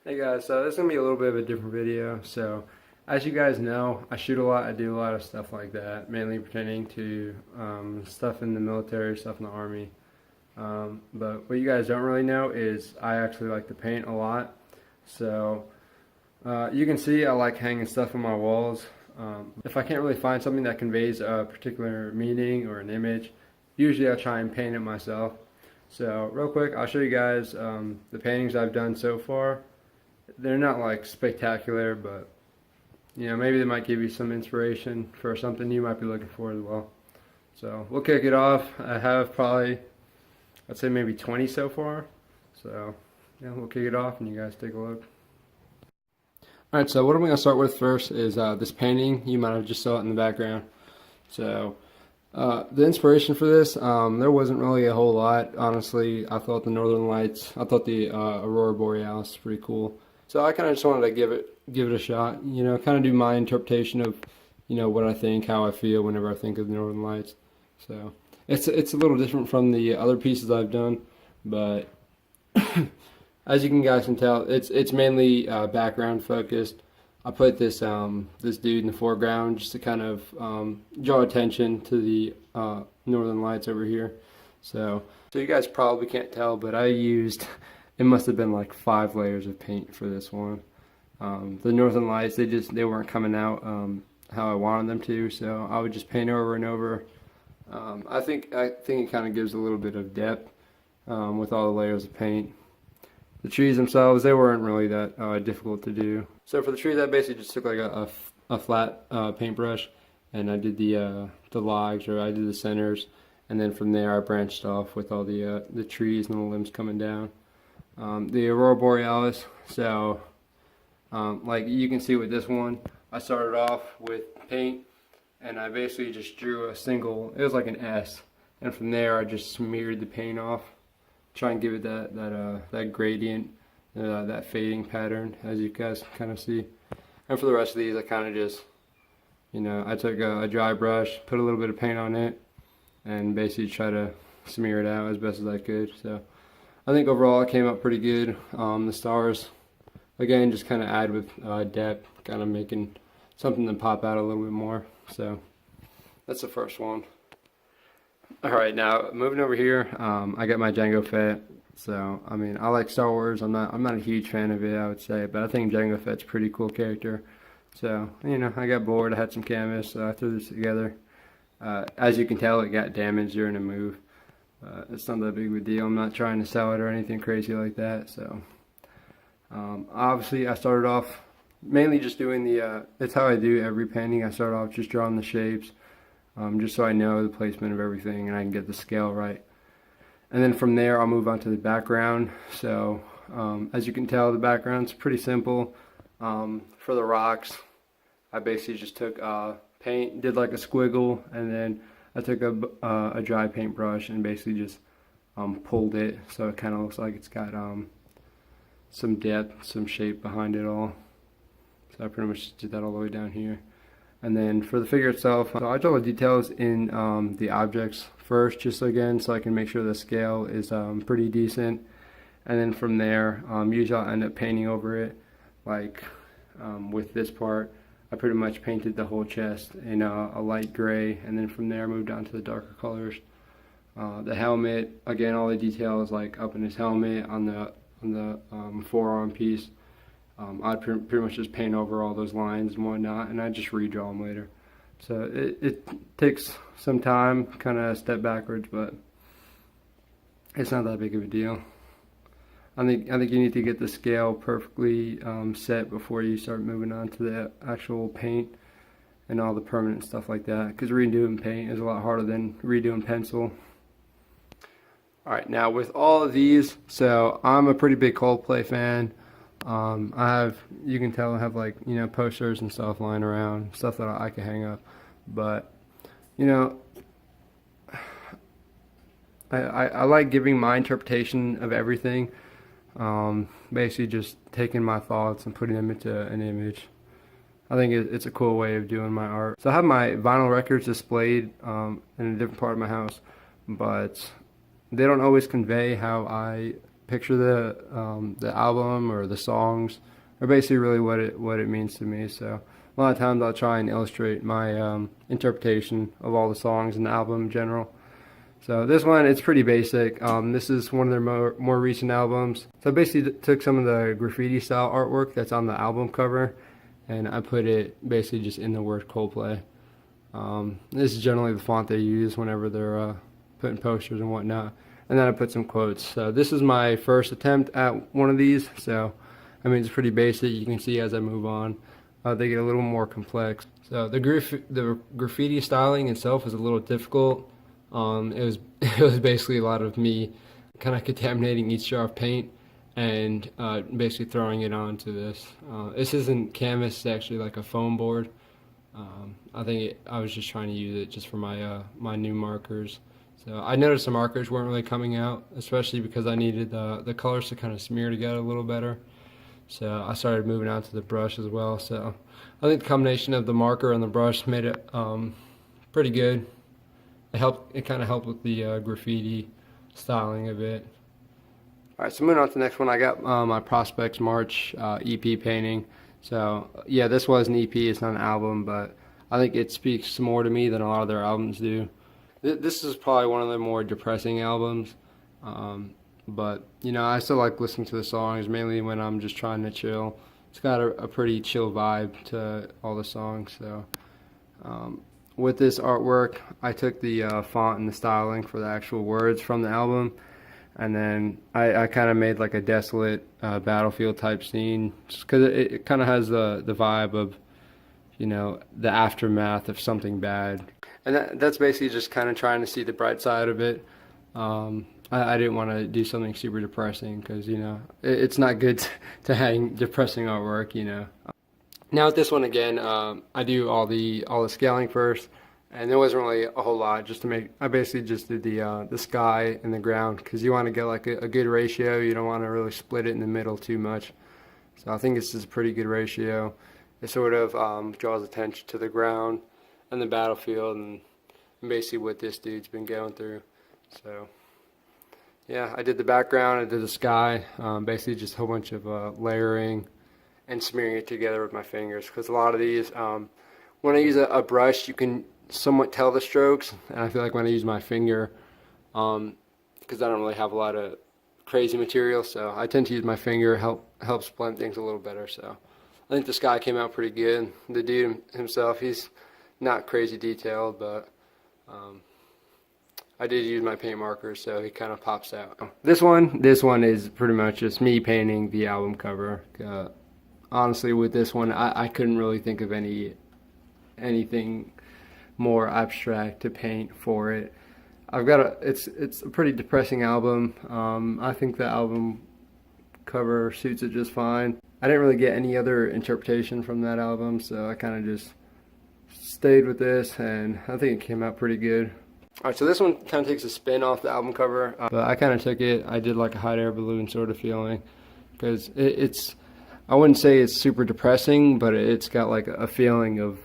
Hey guys, so this is going to be a little bit of a different video. So, as you guys know, I shoot a lot, I do a lot of stuff like that, mainly pertaining to stuff in the military, stuff in the army. But what you guys don't really know is I actually like to paint a lot. So, you can see I like hanging stuff on my walls. If I can't really find something that conveys a particular meaning or an image, usually I'll try and paint it myself. So, real quick, I'll show you guys the paintings I've done so far. They're not like spectacular, but maybe they might give you some inspiration for something you might be looking for as well. So we'll kick it off. I have probably, I'd say maybe 20 so far. So yeah, we'll kick it off and you guys take a look. Alright, so what I'm going to start with first is this painting. You might have just saw it in the background. So the inspiration for this, there wasn't really a whole lot. Honestly, I thought the Northern Lights, I thought the Aurora Borealis was pretty cool. So I kind of just wanted to give it a shot, kind of do my interpretation of, what I think, how I feel whenever I think of the Northern Lights. So it's a little different from the other pieces I've done, but as you guys can tell, it's mainly background focused. I put this this dude in the foreground just to kind of draw attention to the Northern Lights over here. So you guys probably can't tell, but I used, it must have been like 5 layers of paint for this one. The Northern Lights, they weren't coming out how I wanted them to, so I would just paint over and over. I think it kind of gives a little bit of depth with all the layers of paint. The trees themselves, they weren't really that difficult to do. So for the trees, I basically just took like a flat paintbrush, and I did the logs, or I did the centers, and then from there I branched off with all the trees and the limbs coming down. The Aurora Borealis, so like you can see with this one, I started off with paint, and I basically just drew a single, it was like an S, and from there I just smeared the paint off, try and give it that gradient, that fading pattern, as you guys kind of see. And for the rest of these, I kind of just, I took a dry brush, put a little bit of paint on it, and basically try to smear it out as best as I could. So I think overall it came out pretty good. The stars, again, just kind of add with depth, kind of making something to pop out a little bit more. So that's the first one. Alright, now moving over here, I got my Jango Fett. So I mean, I like Star Wars. I'm not a huge fan of it, I would say, but I think Jango Fett's a pretty cool character. So I got bored. I had some canvas, so I threw this together. As you can tell, it got damaged during a move. It's not that big of a deal. I'm not trying to sell it or anything crazy like that. So obviously I started off mainly just doing it's how I do every painting. I start off just drawing the shapes, just so I know the placement of everything and I can get the scale right. And then from there I'll move on to the background. So as you can tell, the background's pretty simple. For the rocks, I basically just took paint, did like a squiggle, and then I took a dry paintbrush and basically just pulled it so it kind of looks like it's got some depth, some shape behind it all. So I pretty much did that all the way down here. And then for the figure itself, so I draw the details in the objects first, just again so I can make sure the scale is pretty decent. And then from there, usually I'll end up painting over it. Like with this part, I pretty much painted the whole chest in a light gray, and then from there I moved on to the darker colors. The helmet, again, all the details like up in his helmet, on the forearm piece. I'd pretty much just paint over all those lines and whatnot, and I just redraw them later. So it takes some time, kind of step backwards, but it's not that big of a deal. I think you need to get the scale perfectly set before you start moving on to the actual paint and all the permanent stuff like that, because redoing paint is a lot harder than redoing pencil. Alright, now with all of these, so I'm a pretty big Coldplay fan. You can tell I have like, posters and stuff lying around, stuff that I can hang up, but, I like giving my interpretation of everything. Basically just taking my thoughts and putting them into an image. I think it's a cool way of doing my art. So I have my vinyl records displayed in a different part of my house, but they don't always convey how I picture the album or the songs, or basically really what it means to me. So a lot of times I'll try and illustrate my interpretation of all the songs in the album in general. So this one, it's pretty basic. This is one of their more recent albums. So I basically took some of the graffiti style artwork that's on the album cover, and I put it basically just in the word Coldplay. This is generally the font they use whenever they're putting posters and whatnot. And then I put some quotes. So this is my first attempt at one of these. So I mean, it's pretty basic. You can see as I move on, they get a little more complex. So the graffiti styling itself is a little difficult. It was basically a lot of me kind of contaminating each jar of paint and basically throwing it onto this. This isn't canvas, it's actually like a foam board. I was just trying to use it just for my my new markers. So I noticed the markers weren't really coming out, especially because I needed the colors to kind of smear together a little better. So I started moving on to the brush as well. So I think the combination of the marker and the brush made it pretty good. It kind of helped with the graffiti styling a bit. Alright, so moving on to the next one, I got my Prospects March EP painting. So yeah, this was an EP, it's not an album, but I think it speaks more to me than a lot of their albums do. This is probably one of their more depressing albums, but you know, I still like listening to the songs, mainly when I'm just trying to chill. It's got a pretty chill vibe to all the songs. So with this artwork, I took the font and the styling for the actual words from the album, and then I kind of made like a desolate battlefield type scene, just because it kind of has the vibe of, you know, the aftermath of something bad. And that's basically just kind of trying to see the bright side of it. I didn't want to do something super depressing because, you know, it's not good to hang depressing artwork, you know. Now with this one again, I do all the scaling first, and there wasn't really a whole lot just to make. I basically just did the sky and the ground because you want to get like a good ratio. You don't want to really split it in the middle too much. So I think this is a pretty good ratio. It sort of draws attention to the ground and the battlefield and basically what this dude's been going through. So yeah, I did the background, I did the sky, basically just a whole bunch of layering and smearing it together with my fingers, because a lot of these, when I use a brush, you can somewhat tell the strokes, and I feel like when I use my finger, because I don't really have a lot of crazy material, so I tend to use my finger, helps blend things a little better. So I think the sky came out pretty good. The dude himself, he's not crazy detailed, but I did use my paint markers, so he kind of pops out. This one is pretty much just me painting the album cover. Honestly, with this one, I couldn't really think of anything more abstract to paint for it. It's a pretty depressing album. I think the album cover suits it just fine. I didn't really get any other interpretation from that album, so I kind of just stayed with this, and I think it came out pretty good. Alright, so this one kind of takes a spin off the album cover, but I kind of took it, I did like a hot air balloon sort of feeling, because it's, I wouldn't say it's super depressing, but it's got like a feeling of,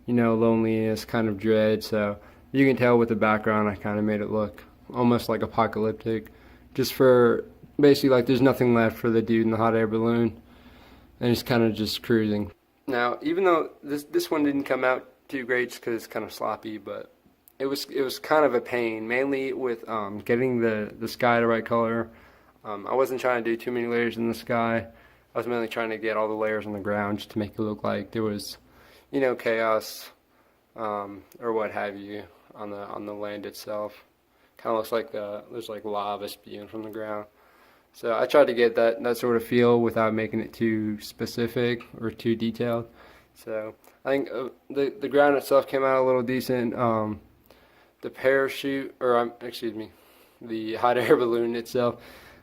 you know, loneliness, kind of dread. So you can tell with the background, I kind of made it look almost like apocalyptic, just for basically like there's nothing left for the dude in the hot air balloon, and he's kind of just cruising. Now, even though this one didn't come out too great just because it's kind of sloppy, but it was kind of a pain, mainly with getting the sky the right color. I wasn't trying to do too many layers in the sky. I was mainly trying to get all the layers on the ground just to make it look like there was, you know, chaos or what have you on the land itself. Kind of looks like there's like lava spewing from the ground. So I tried to get that sort of feel without making it too specific or too detailed. So I think the ground itself came out a little decent. The parachute, or excuse me, the hot air balloon itself,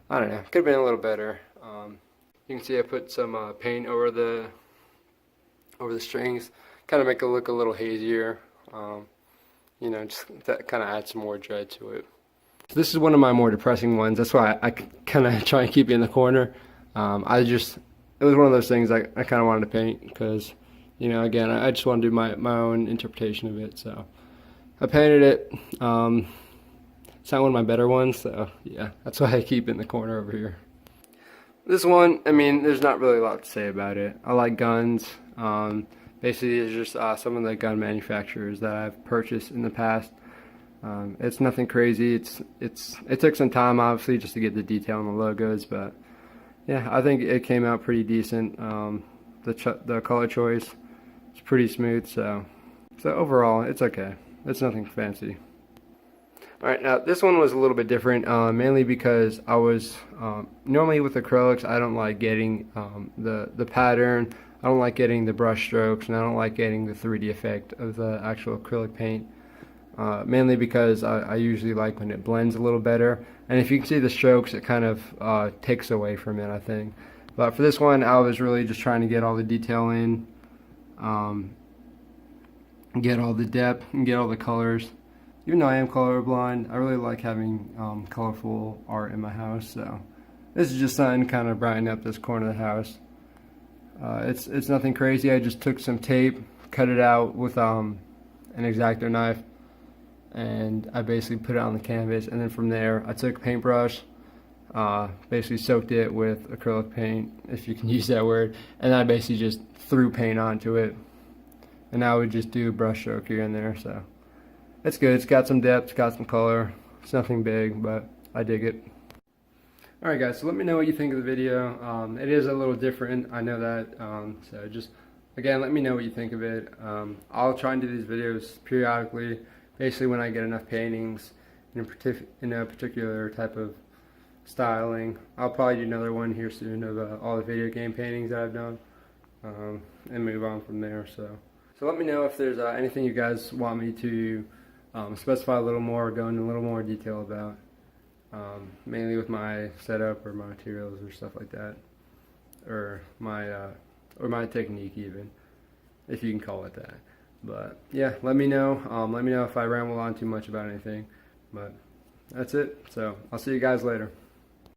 I don't know, could have been a little better. You can see I put some paint over the strings, kind of make it look a little hazier. You know, just that kind of adds some more dread to it. So this is one of my more depressing ones. That's why I kind of try and keep it in the corner. It was one of those things I kind of wanted to paint because, you know, again, I just want to do my own interpretation of it. So I painted it. It's not one of my better ones, so yeah, that's why I keep it in the corner over here. This one, I mean, there's not really a lot to say about it. I like guns. Basically, it's just some of the gun manufacturers that I've purchased in the past. It's nothing crazy. It took some time, obviously, just to get the detail on the logos, but yeah, I think it came out pretty decent. The color choice is pretty smooth, so overall, it's okay. It's nothing fancy. Alright, now this one was a little bit different, mainly because I was, normally with acrylics, I don't like getting the pattern, I don't like getting the brush strokes, and I don't like getting the 3D effect of the actual acrylic paint. Mainly because I usually like when it blends a little better, and if you can see the strokes, it kind of takes away from it, I think. But for this one, I was really just trying to get all the detail in, get all the depth, and get all the colors. Even though I am colorblind, I really like having colorful art in my house, so this is just something to kind of brighten up this corner of the house. It's nothing crazy. I just took some tape, cut it out with an X-Acto knife, and I basically put it on the canvas, and then from there I took a paintbrush, basically soaked it with acrylic paint, if you can use that word, and I basically just threw paint onto it, and I would just do a brush stroke here and there. So it's good. It's got some depth, it's got some color. It's nothing big, but I dig it. Alright guys, so let me know what you think of the video. It is a little different, I know that, so just, again, let me know what you think of it. I'll try and do these videos periodically, basically when I get enough paintings in a particular type of styling. I'll probably do another one here soon of all the video game paintings that I've done, and move on from there. So let me know if there's anything you guys want me to specify a little more, go into a little more detail about, mainly with my setup or my materials or stuff like that, or my technique even, if you can call it that. But yeah, let me know. Let me know if I ramble on too much about anything. But that's it. So I'll see you guys later.